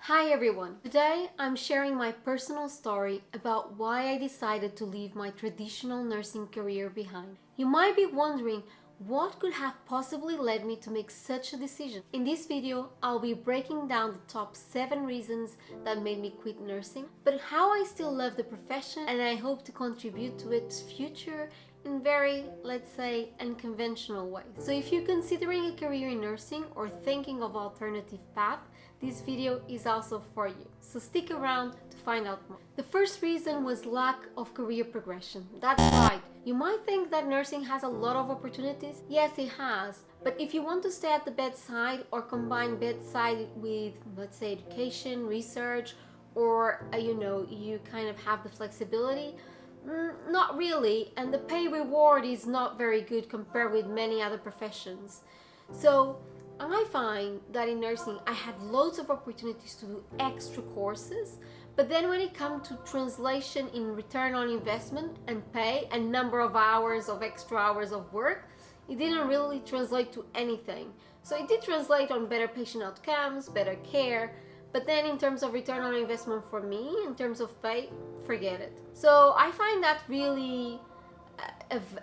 Hi everyone! Today I'm sharing my personal story about why I decided to leave my traditional nursing career behind. You might be wondering what could have possibly led me to make such a decision. In this video, I'll be breaking down the top 7 reasons that made me quit nursing, but how I still love the profession and I hope to contribute to its future in very, let's say, unconventional ways. So if you're considering a career in nursing or thinking of alternative path, this video is also for you. So stick around to find out more. The first reason was lack of career progression. That's right. You might think that nursing has a lot of opportunities. Yes, it has. But if you want to stay at the bedside or combine bedside with, let's say, education, research, or you kind of have the flexibility, not really, and the pay reward is not very good compared with many other professions. So I find that in nursing I had loads of opportunities to do extra courses, but then when it comes to translation in return on investment and pay and number of hours of extra hours of work, it didn't really translate to anything. So it did translate on better patient outcomes, better care, but then in terms of return on investment for me, in terms of pay, forget it. So I find that really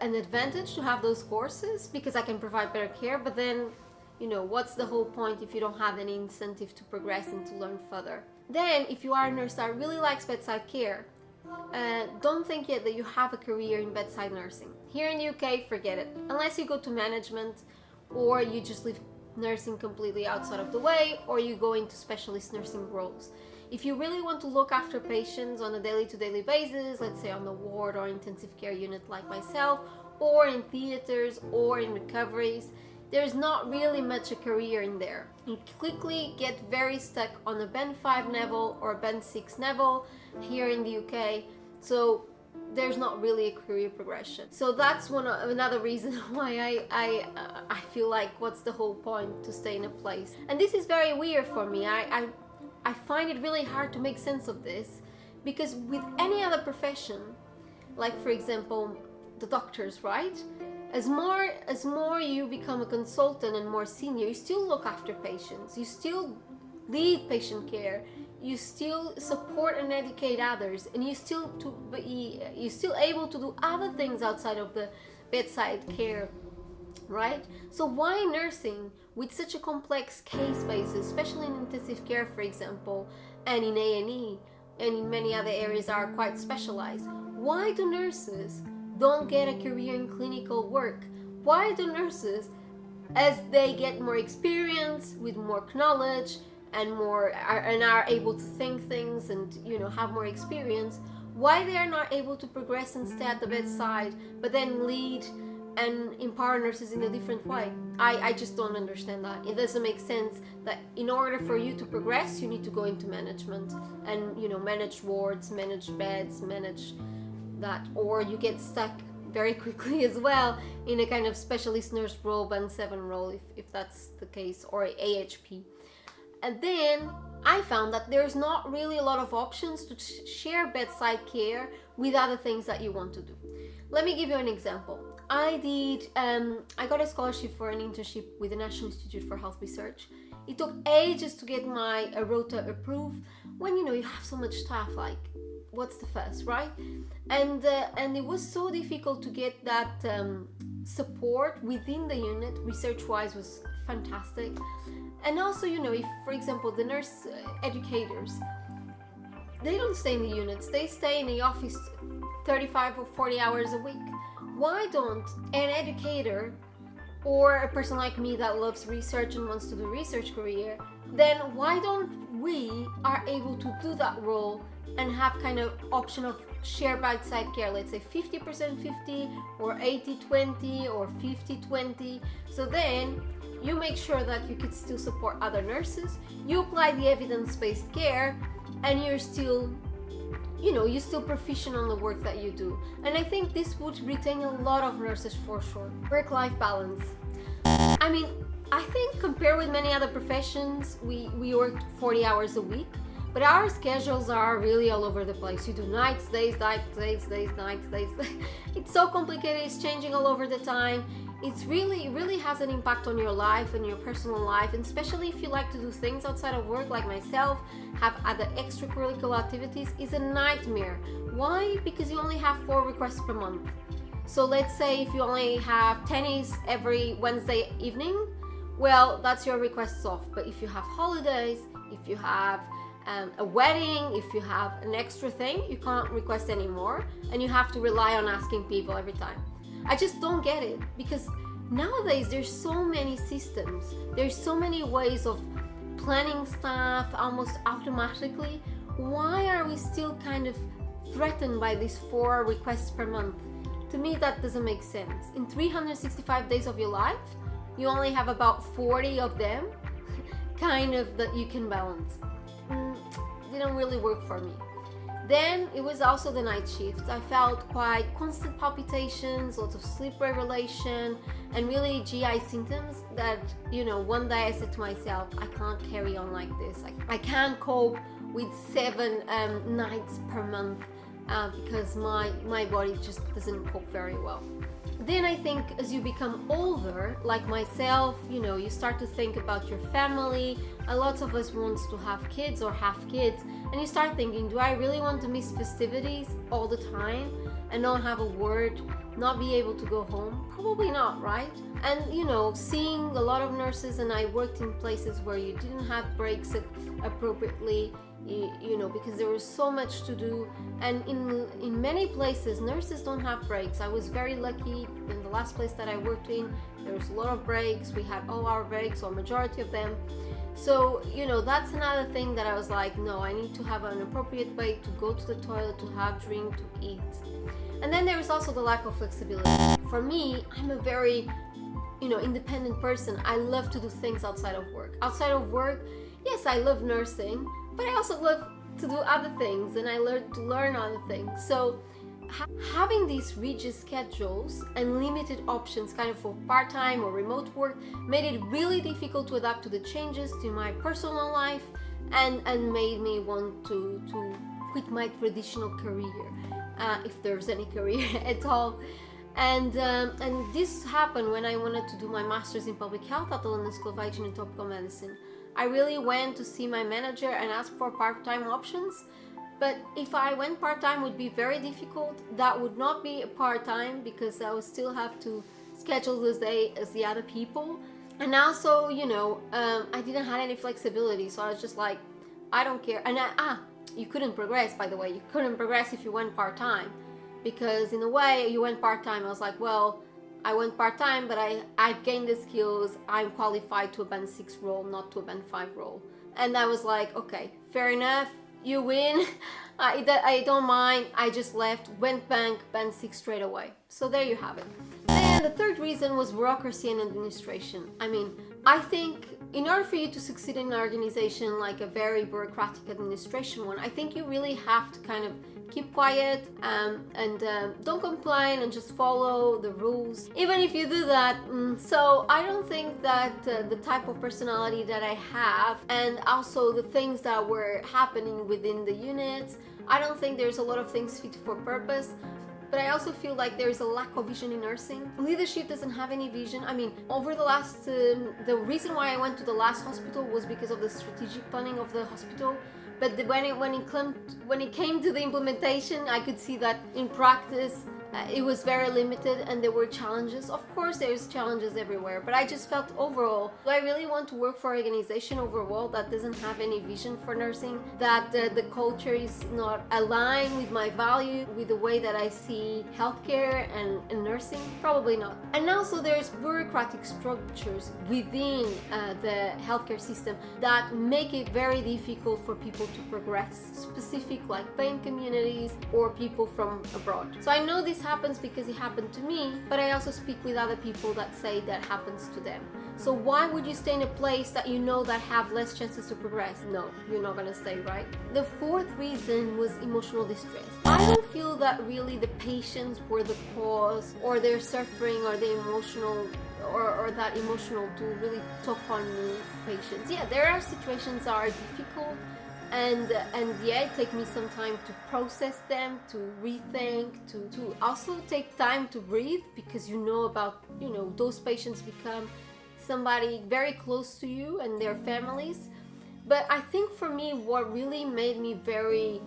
an advantage to have those courses because I can provide better care, but then what's the whole point if you don't have any incentive to progress and to learn further? Then, if you are a nurse that really likes bedside care, don't think yet that you have a career in bedside nursing. Here in the UK, forget it. Unless you go to management or you just leave nursing completely outside of the way or you go into specialist nursing roles. If you really want to look after patients on a daily-to-daily basis, let's say on the ward or intensive care unit like myself, or in theaters or in recoveries, there's not really much a career in there. You quickly get very stuck on a band 5 level or band 6 level here in the UK, so there's not really a career progression. So that's another reason why I feel like what's the whole point to stay in a place. And this is very weird for me. I find it really hard to make sense of this because with any other profession, like for example the doctors, right? As more you become a consultant and more senior, you still look after patients, you still lead patient care, you still support and educate others, and you're still able to do other things outside of the bedside care, right? So why nursing with such a complex case basis, especially in intensive care, for example, and in A&E, and in many other areas are quite specialized? Why do nurses don't get a career in clinical work? Why do nurses, as they get more experience with more knowledge and are able to think things and have more experience, why they are not able to progress and stay at the bedside but then lead and empower nurses in a different way? I just don't understand that. It doesn't make sense that in order for you to progress you need to go into management and manage wards, manage beds, manage that, or you get stuck very quickly as well in a kind of specialist nurse role, band 7 role if that's the case, or AHP. And then I found that there's not really a lot of options to share bedside care with other things that you want to do. Let me give you an example. I got a scholarship for an internship with the National Institute for Health Research. It took ages to get my rota approved when you have so much stuff, like what's the fuss, right? And it was so difficult to get that support within the unit. Research-wise was fantastic. And also, if, for example, the nurse educators, they don't stay in the units, they stay in the office 35 or 40 hours a week. Why don't an educator or a person like me that loves research and wants to do research career, then why don't we are able to do that role and have kind of option of share bedside care, let's say 50% 50 or 80-20 or 50-20. So then you make sure that you could still support other nurses, you apply the evidence-based care, and you're still proficient on the work that you do. And I think this would retain a lot of nurses for sure. Work-life balance. I mean, I think compared with many other professions, we work 40 hours a week, but our schedules are really all over the place. You do nights, days, nights, days, nights, days. It's so complicated, it's changing all over the time. It really has an impact on your life and your personal life, and especially if you like to do things outside of work like myself, have other extracurricular activities, is a nightmare. Why? Because you only have 4 requests per month. So let's say if you only have tennis every Wednesday evening, well, that's your requests off. But if you have holidays, if you have a wedding, if you have an extra thing, you can't request anymore, and you have to rely on asking people every time. I just don't get it, because nowadays there's so many systems, there's so many ways of planning stuff almost automatically. Why are we still kind of threatened by these 4 requests per month? To me, that doesn't make sense. In 365 days of your life, you only have about 40 of them kind of that you can balance. Didn't really work for me. Then it was also the night shift. I felt quite constant palpitations, lots of sleep regulation, and really GI symptoms that, one day I said to myself, I can't carry on like this. I can't cope with 7 nights per month because my body just doesn't cope very well. Then I think as you become older, like myself, you start to think about your family. A lot of us want to have kids or have kids, and you start thinking, do I really want to miss festivities all the time and not have a word, not be able to go home? Probably not, right? And seeing a lot of nurses, and I worked in places where you didn't have breaks appropriately, because there was so much to do, and in many places nurses don't have breaks. I was very lucky in the last place that I worked in. There was a lot of breaks. We had all our breaks, or majority of them. So that's another thing that I was like, no, I need to have an appropriate way to go to the toilet, to have drink, to eat. And then there is also the lack of flexibility. For me, I'm a very independent person. I love to do things outside of work. Outside of work, yes, I love nursing, but I also love to do other things, and I learned to learn other things. So having these rigid schedules and limited options kind of for part-time or remote work made it really difficult to adapt to the changes to my personal life, and made me want to quit my traditional career, if there's any career at all. And this happened when I wanted to do my master's in public health at the London School of Hygiene and Tropical Medicine. I really went to see my manager and ask for part-time options, but if I went part-time, would be very difficult. That would not be a part-time, because I would still have to schedule this day as the other people. And also, I didn't have any flexibility, so I was just like, I don't care. And you couldn't progress, by the way. You couldn't progress if you went part-time, because in a way you went part-time. I was like, well, I went part-time, but I've gained the skills. I'm qualified to a band 6 role, not to a band 5 role. And I was like, okay, fair enough, you win. I don't mind. I just left, went band 6 straight away. So there you have it. Then the third reason was bureaucracy and administration. I think in order for you to succeed in an organization like a very bureaucratic administration one, I think you really have to kind of keep quiet and don't complain, and just follow the rules, even if you do that. So I don't think that the type of personality that I have, and also the things that were happening within the units, I don't think there's a lot of things fit for purpose. But I also feel like there is a lack of vision in nursing. Leadership doesn't have any vision. Over the last, the reason why I went to the last hospital was because of the strategic planning of the hospital. But when it came to the implementation, I could see that in practice it was very limited, and there were challenges. Of course, there's challenges everywhere, but I just felt overall, do I really want to work for an organization overall that doesn't have any vision for nursing, that the culture is not aligned with my value, with the way that I see healthcare and nursing? Probably not. And also there's bureaucratic structures within the healthcare system that make it very difficult for people to progress, specific like pain communities or people from abroad. So I know this happens because it happened to me, but I also speak with other people that say that happens to them. So why would you stay in a place that you know that have less chances to progress? No, you're not gonna stay, right? The fourth reason was emotional distress. I don't feel that really the patients were the cause, or their suffering, or the emotional or that emotional to really talk on me patients. Yeah, there are situations that are difficult and yeah, it takes me some time to process them, to rethink, to also take time to breathe, because those patients become somebody very close to you and their families. But I think for me, what really made me very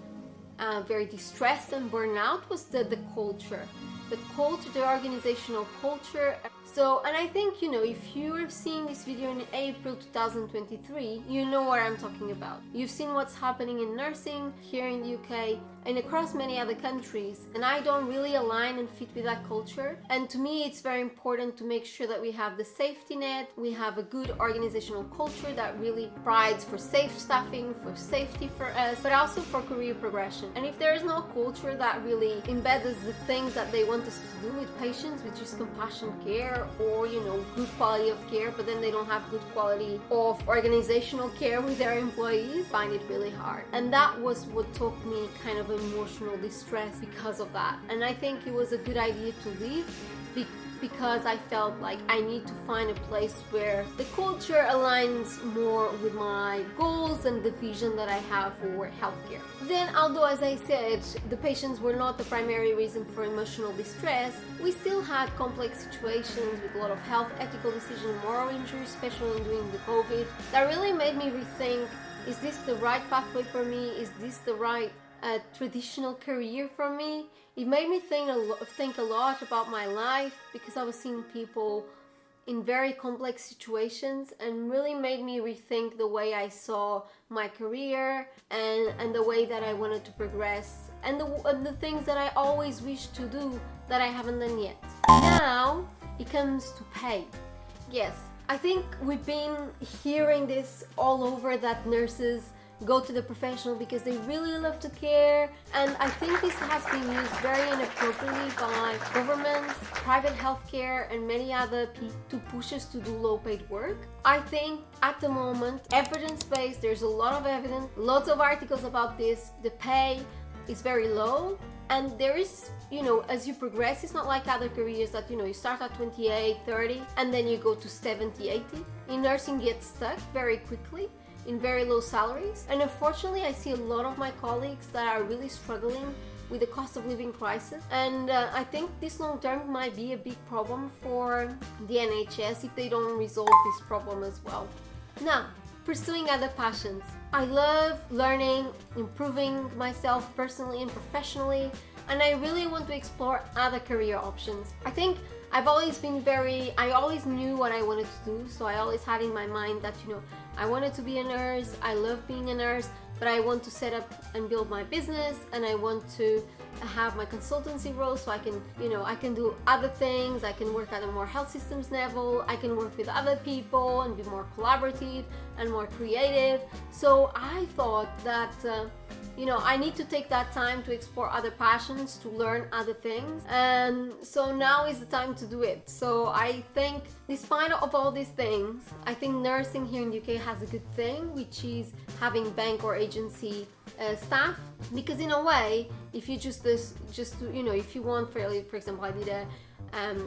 distressed and burnout was the culture, the organizational culture. So, and I think, if you're seeing this video in April 2023, you know what I'm talking about. You've seen what's happening in nursing here in the UK and across many other countries, and I don't really align and fit with that culture. And to me, it's very important to make sure that we have the safety net, we have a good organizational culture that really provides for safe staffing, for safety for us, but also for career progression. And if there is no culture that really embeds the things that they want us to do with patients, which is compassionate care or, good quality of care, but then they don't have good quality of organizational care with their employees, find it really hard. And that was what took me kind of emotional distress because of that. And I think it was a good idea to leave because I felt like I need to find a place where the culture aligns more with my goals and the vision that I have for healthcare. Then, although, as I said, the patients were not the primary reason for emotional distress, we still had complex situations with a lot of health ethical decisions, moral injuries, especially during the COVID, that really made me rethink, is this the right pathway for me? Is this the right traditional career for me? It made me think a lot about my life, because I was seeing people in very complex situations, and really made me rethink the way I saw my career and the way that I wanted to progress, and the things that I always wished to do that I haven't done yet. Now it comes to pay. Yes, I think we've been hearing this all over, that nurses go to the professional because they really love to care, and I think this has been used very inappropriately by governments, private healthcare, and many other people to push us to do low-paid work. I think at the moment, evidence-based, there's a lot of evidence, lots of articles about this. The pay is very low, and there is, as you progress, it's not like other careers that, you start at 28, 30, and then you go to 70, 80. In nursing, you get stuck very quickly in very low salaries, and unfortunately I see a lot of my colleagues that are really struggling with the cost of living crisis, and I think this long term might be a big problem for the NHS if they don't resolve this problem as well. Now, pursuing other passions. I love learning, improving myself personally and professionally, and I really want to explore other career options. I think I always knew what I wanted to do, so I always had in my mind that, I wanted to be a nurse, I love being a nurse, but I want to set up and build my business, and I want to have my consultancy role so I can, I can do other things, I can work at a more health systems level, I can work with other people and be more collaborative and more creative. So I thought that, I need to take that time to explore other passions, to learn other things, and so now is the time to do it. So I think, despite of all these things, I think nursing here in the UK has a good thing, which is having bank or agency staff, because in a way, if you if you want, for example, I did a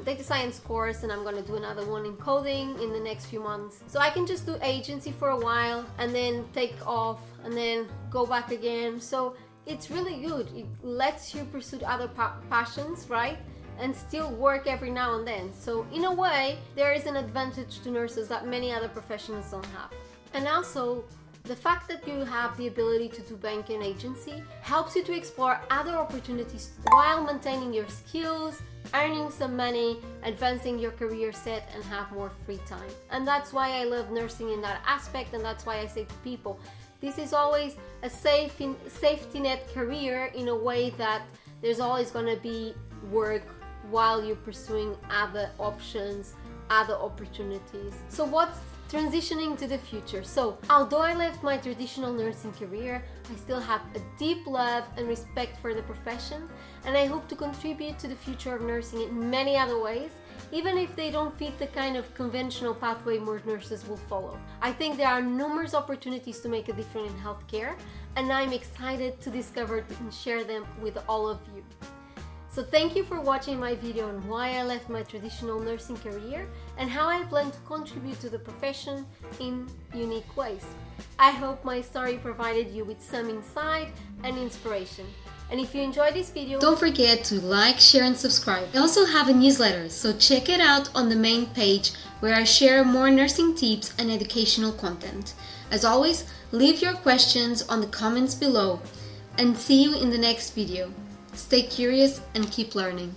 data science course, and I'm gonna do another one in coding in the next few months, so I can just do agency for a while and then take off and then go back again. So it's really good. It lets you pursue other passions, right, and still work every now and then. So in a way, there is an advantage to nurses that many other professionals don't have. And also, the fact that you have the ability to do bank and agency helps you to explore other opportunities while maintaining your skills, earning some money, advancing your career set, and have more free time. And that's why I love nursing in that aspect, and that's why I say to people, this is always a safety net career, in a way that there's always going to be work while you're pursuing other options, other opportunities. So what's transitioning to the future? So although I left my traditional nursing career, I still have a deep love and respect for the profession, and I hope to contribute to the future of nursing in many other ways, even if they don't fit the kind of conventional pathway more nurses will follow. I think there are numerous opportunities to make a difference in healthcare, and I'm excited to discover and share them with all of you. So thank you for watching my video on why I left my traditional nursing career and how I plan to contribute to the profession in unique ways. I hope my story provided you with some insight and inspiration. And if you enjoyed this video, don't forget to like, share and subscribe. I also have a newsletter, so check it out on the main page where I share more nursing tips and educational content. As always, leave your questions on the comments below and see you in the next video. Stay curious and keep learning.